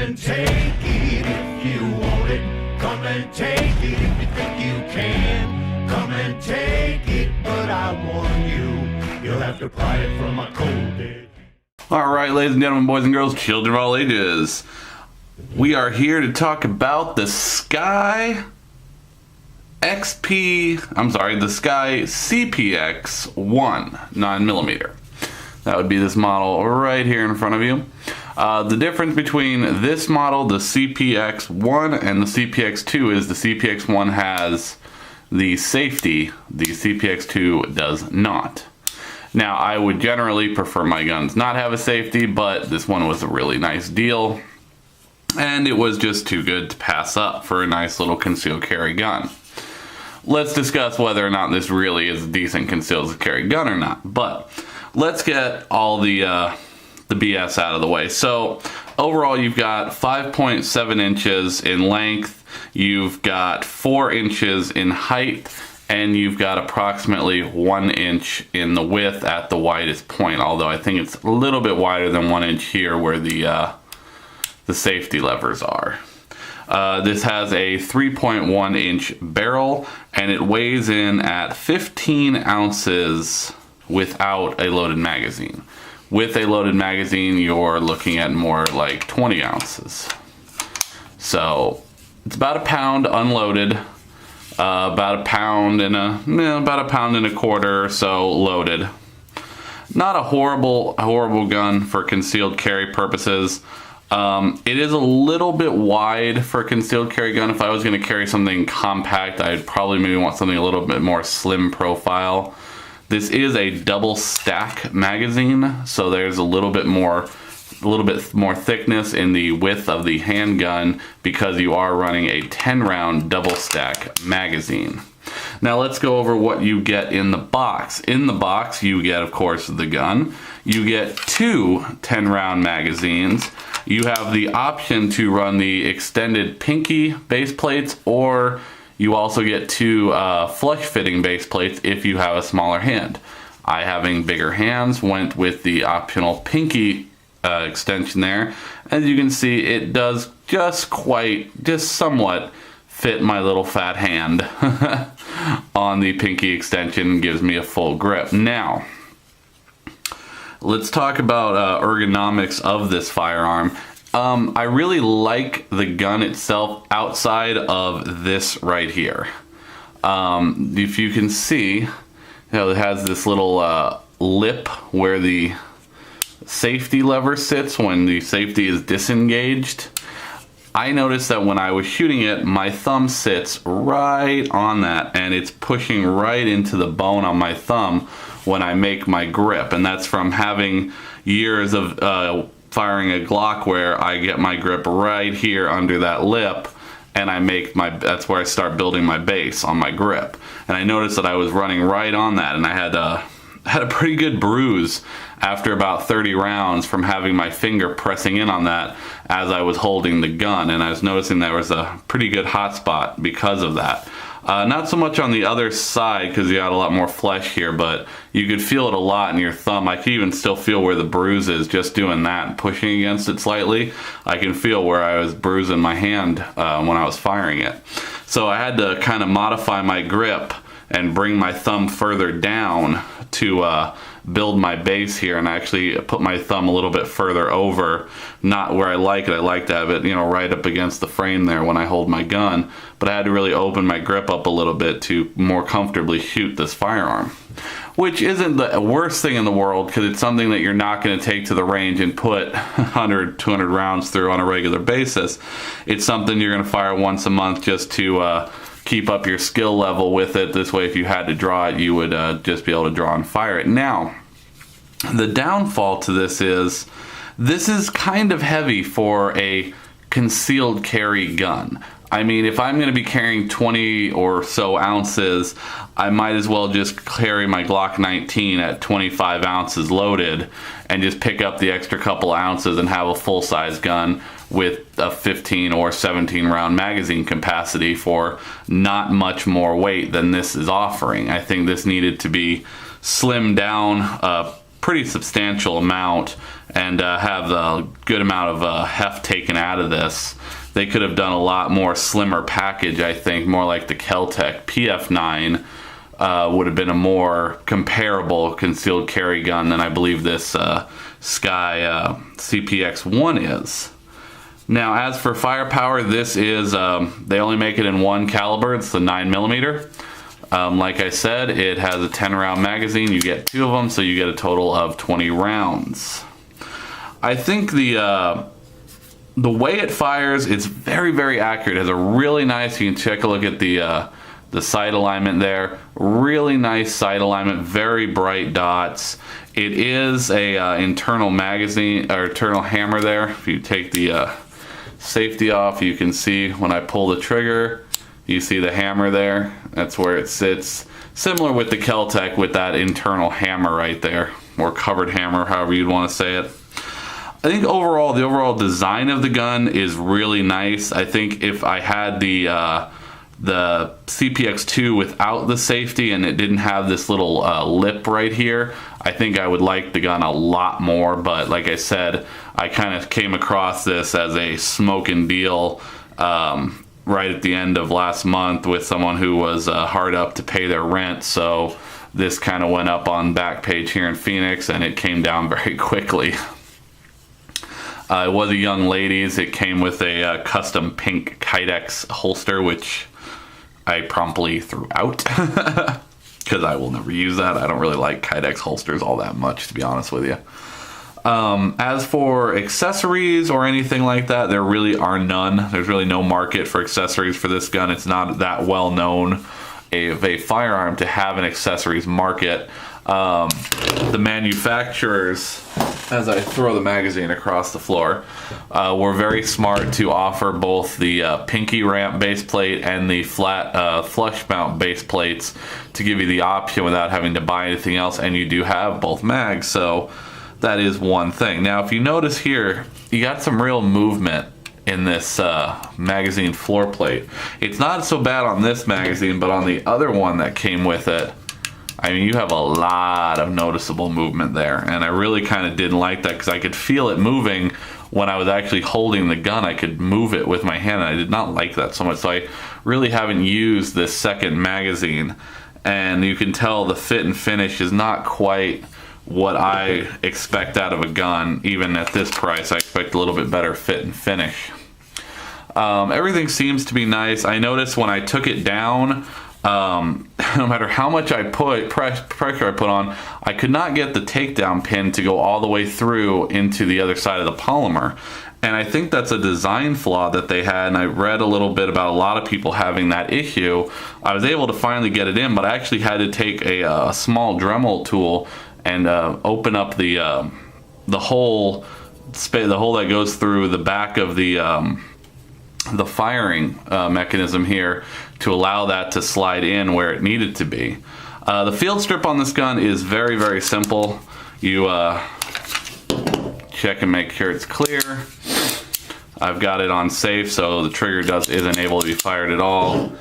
and take it if you want it. Come and take it if you think you can. Come and take it, but I warn you, you'll have to pry it from a cold dead. Alright, ladies and gentlemen, boys and girls, children of all ages, we are here to talk about the SCCY CPX 1 9mm. That would be this model right here in front of you. The difference between this model, the CPX 1, and the CPX 2 is the CPX 1 has the safety, the CPX 2 does not. Now, I would generally prefer my guns not have a safety, but this one was a really nice deal, and it was just too good to pass up for a nice little concealed carry gun. Let's discuss whether or not this really is a decent concealed carry gun or not, but let's get all the BS out of the way. So overall, you've got 5.7 inches in length, you've got 4 inches in height, and you've got approximately 1 inch in the width at the widest point, although I think it's a little bit wider than 1 inch here where the safety levers are. This has a 3.1 inch barrel, and it weighs in at 15 ounces without a loaded magazine. With a loaded magazine, you're looking at more like 20 ounces. So it's about a pound unloaded, about a pound and a quarter or so loaded. Not a horrible gun for concealed carry purposes. It is a little bit wide for a concealed carry gun. If I was going to carry something compact, I'd probably maybe want something a little bit more slim profile. This is a double stack magazine, so there's a little bit more thickness in the width of the handgun because you are running a 10-round double stack magazine. Now let's go over what you get in the box. In the box, you get, of course, the gun. You get 2 10-round magazines. You have the option to run the extended pinky base plates, or you also get 2 flush fitting base plates if you have a smaller hand. I, having bigger hands, went with the optional pinky extension there. As you can see, it does just somewhat fit my little fat hand on the pinky extension and gives me a full grip. Now, let's talk about ergonomics of this firearm. I really like the gun itself outside of this right here. If you can see, it has this little lip where the safety lever sits when the safety is disengaged. I noticed that when I was shooting it, my thumb sits right on that, and it's pushing right into the bone on my thumb when I make my grip, and that's from having years of firing a Glock where I get my grip right here under that lip, and that's where I start building my base on my grip. And I noticed that I was running right on that, and I had a pretty good bruise after about 30 rounds from having my finger pressing in on that as I was holding the gun, and I was noticing there was a pretty good hot spot because of that. Not so much on the other side because you got a lot more flesh here, but you could feel it a lot in your thumb. I can even still feel where the bruise is just doing that and pushing against it slightly. I can feel where I was bruising my hand when I was firing it. So I had to kind of modify my grip and bring my thumb further down to build my base here, and I actually put my thumb a little bit further over, not where I like it. I like to have it, right up against the frame there when I hold my gun, but I had to really open my grip up a little bit to more comfortably shoot this firearm, which isn't the worst thing in the world because it's something that you're not going to take to the range and put 100, 200 rounds through on a regular basis. It's something you're going to fire once a month just to keep up your skill level with it. This way, if you had to draw it, you would just be able to draw and fire it. Now, the downfall to this is kind of heavy for a concealed carry gun. I mean, if I'm going to be carrying 20 or so ounces, I might as well just carry my Glock 19 at 25 ounces loaded and just pick up the extra couple ounces and have a full-size gun with a 15 or 17 round magazine capacity for not much more weight than this is offering. I think this needed to be slimmed down, pretty substantial amount and have a good amount of heft taken out of this. They could have done a lot more slimmer package, I think, more like the Kel-Tec PF9 would have been a more comparable concealed carry gun than I believe this Sky CPX1 is. Now, as for firepower, this is, they only make it in one caliber. It's the 9mm. Like I said, it has a 10-round magazine. You get 2 of them, so you get a total of 20 rounds. I think the way it fires, it's very, very accurate. It has a really nice, you can take a look at the sight alignment there. Really nice sight alignment, very bright dots. It is a internal magazine, or internal hammer there. If you take the safety off, you can see when I pull the trigger, you see the hammer there. That's where it sits. Similar with the Kel-Tec with that internal hammer right there, or covered hammer, however you'd want to say it. I think overall, the overall design of the gun is really nice. I think if I had the CPX2 without the safety and it didn't have this little lip right here, I think I would like the gun a lot more. But like I said, I kind of came across this as a smoking deal right at the end of last month with someone who was hard up to pay their rent. So this kind of went up on Backpage here in Phoenix and it came down very quickly. It was a young lady's. It came with a custom pink Kydex holster, which I promptly threw out because I will never use that. I don't really like Kydex holsters all that much, to be honest with you. As for accessories or anything like that, there really are none. There's really no market for accessories for this gun. It's not that well known of a firearm to have an accessories market. The manufacturers, as I throw the magazine across the floor, were very smart to offer both the pinky ramp base plate and the flat flush mount base plates to give you the option without having to buy anything else, and you do have both mags, so that is one thing. Now, if you notice here, you got some real movement in this magazine floor plate. It's not so bad on this magazine, but on the other one that came with it, I mean, you have a lot of noticeable movement there, and I really kind of didn't like that because I could feel it moving when I was actually holding the gun. I could move it with my hand, and I did not like that so much. So I really haven't used this second magazine, and you can tell the fit and finish is not quite what I expect out of a gun. Even at this price, I expect a little bit better fit and finish. Everything seems to be nice. I noticed when I took it down, no matter how much I put pressure I put on, I could not get the takedown pin to go all the way through into the other side of the polymer. And I think that's a design flaw that they had, and I read a little bit about a lot of people having that issue. I was able to finally get it in, but I actually had to take a small Dremel tool and open up the hole that goes through the back of the firing mechanism here to allow that to slide in where it needed to be. The field strip on this gun is very, very simple. You check and make sure it's clear. I've got it on safe, so the trigger isn't able to be fired at all.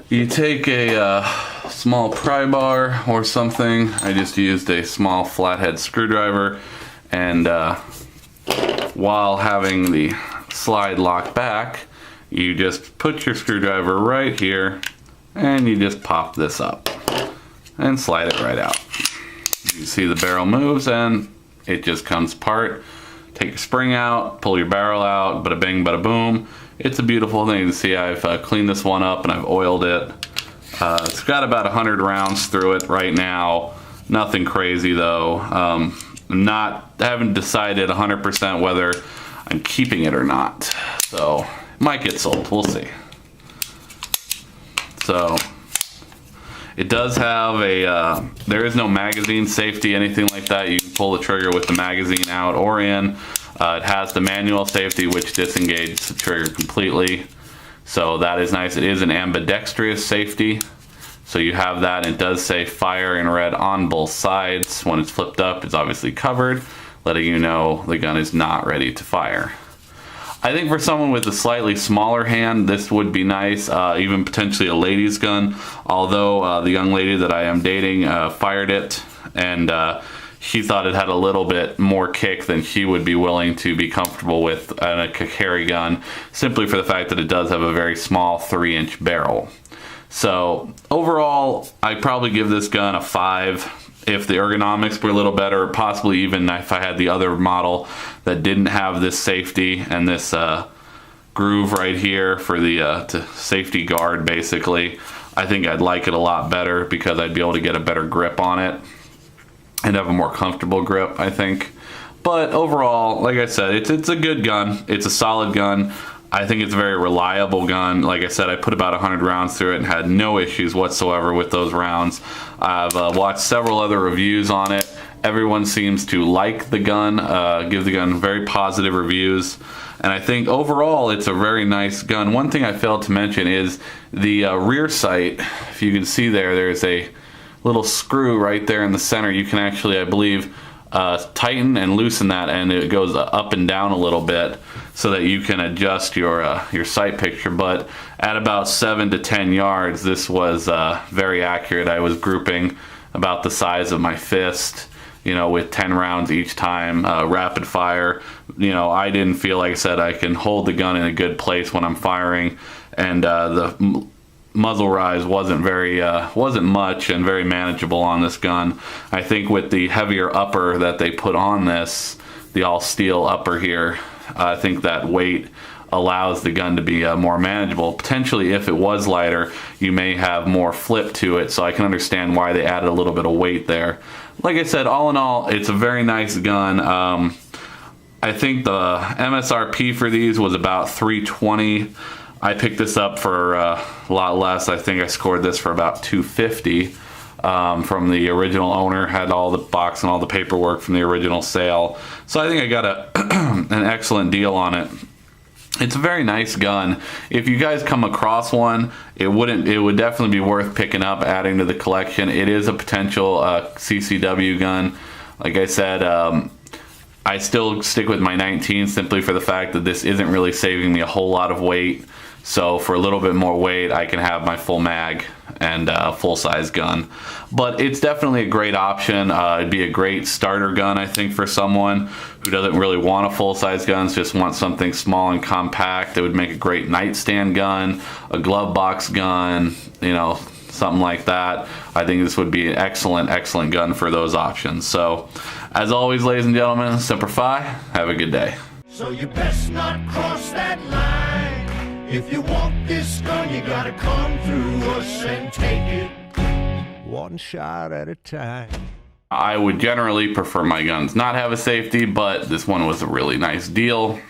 You take a small pry bar or something. I just used a small flathead screwdriver, and while having the slide lock back, you just put your screwdriver right here and you just pop this up and slide it right out. You see the barrel moves and it just comes apart. Take your spring out, pull your barrel out, bada bing, bada boom. It's a beautiful thing to see. I've cleaned this one up and I've oiled it. It's got about 100 rounds through it right now. Nothing crazy though. Haven't decided 100% whether I'm keeping it or not. So it might get sold, we'll see. So it does have there is no magazine safety, anything like that. You can pull the trigger with the magazine out or in. It has the manual safety, which disengages the trigger completely. So that is nice. It is an ambidextrous safety. So you have that. It does say fire in red on both sides. When it's flipped up, it's obviously covered, letting you know the gun is not ready to fire. I think for someone with a slightly smaller hand, this would be nice, even potentially a lady's gun. Although the young lady that I am dating fired it, and She thought it had a little bit more kick than she would be willing to be comfortable with in a carry gun, simply for the fact that it does have a very small 3-inch barrel. So overall, I'd probably give this gun a 5 if the ergonomics were a little better, possibly even if I had the other model that didn't have this safety and this groove right here for the safety guard, basically. I think I'd like it a lot better because I'd be able to get a better grip on it and have a more comfortable grip, I think. But overall, like I said, it's a good gun. It's a solid gun. I think it's a very reliable gun. Like I said, I put about 100 rounds through it and had no issues whatsoever with those rounds. I've watched several other reviews on it. Everyone seems to like the gun, give the gun very positive reviews. And I think overall it's a very nice gun. One thing I failed to mention is the rear sight. If you can see there's a little screw right there in the center. You can actually, I believe, tighten and loosen that, and it goes up and down a little bit so that you can adjust your sight picture. But at about 7 to 10 yards, this was very accurate. I was grouping about the size of my fist, with 10 rounds each time, rapid fire. I didn't feel, like I said, I can hold the gun in a good place when I'm firing, and the muzzle rise wasn't much and very manageable on this gun. I think with the heavier upper that they put on this, the all steel upper here, I think that weight allows the gun to be more manageable. Potentially, if it was lighter, you may have more flip to it, so I can understand why they added a little bit of weight there. Like I said, all in all, it's a very nice gun. I think the MSRP for these was about $320. I picked this up for a lot less. I think I scored this for about $250 from the original owner. Had all the box and all the paperwork from the original sale. So I think I got an excellent deal on it. It's a very nice gun. If you guys come across one, it would definitely be worth picking up, adding to the collection. It is a potential CCW gun. Like I said, I still stick with my 19 simply for the fact that this isn't really saving me a whole lot of weight. So for a little bit more weight, I can have my full mag and full-size gun. But it's definitely a great option. It'd be a great starter gun, I think, for someone who doesn't really want a full-size gun, just wants something small and compact. It would make a great nightstand gun, a glove box gun, something like that. I think this would be an excellent, excellent gun for those options. So, as always, ladies and gentlemen, Semper Fi, have a good day. So you best not cross that line. If you want this gun, you gotta come through us and take it one shot at a time. I would generally prefer my guns not have a safety, but this one was a really nice deal,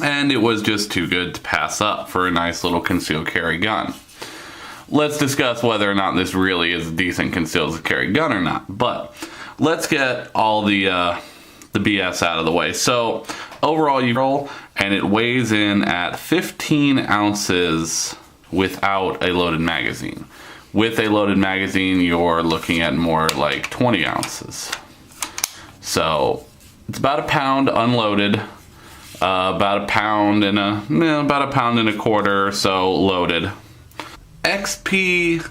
and it was just too good to pass up for a nice little concealed carry gun. Let's discuss whether or not this really is a decent concealed carry gun or not, but let's get all the BS out of the way. So overall, you roll, and it weighs in at 15 ounces without a loaded magazine. With a loaded magazine, you're looking at more like 20 ounces. So it's about a pound unloaded, about a pound and a quarter or so loaded. The Sky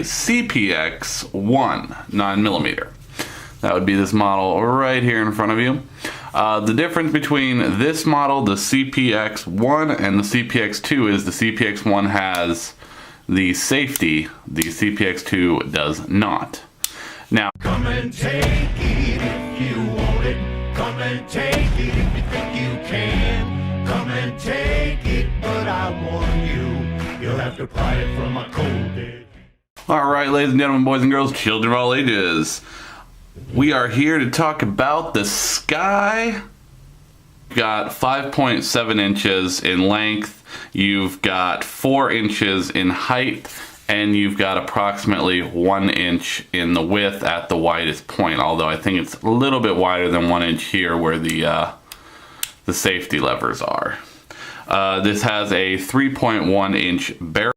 CPX 1 9mm. That would be this model right here in front of you. The difference between this model, the CPX 1, and the CPX 2 is the CPX 1 has the safety, the CPX 2 does not. Now, come and take it if you want it. Come and take it if you think you can. Come and take it, but I warn you, you'll have to pry it from a cold dead. Alright, ladies and gentlemen, boys and girls, children of all ages, we are here to talk about the Sky. You've got 5.7 inches in length, you've got 4 inches in height, and you've got approximately 1 inch in the width at the widest point, although I think it's a little bit wider than 1 inch here where the safety levers are. This has a 3.1 inch barrel.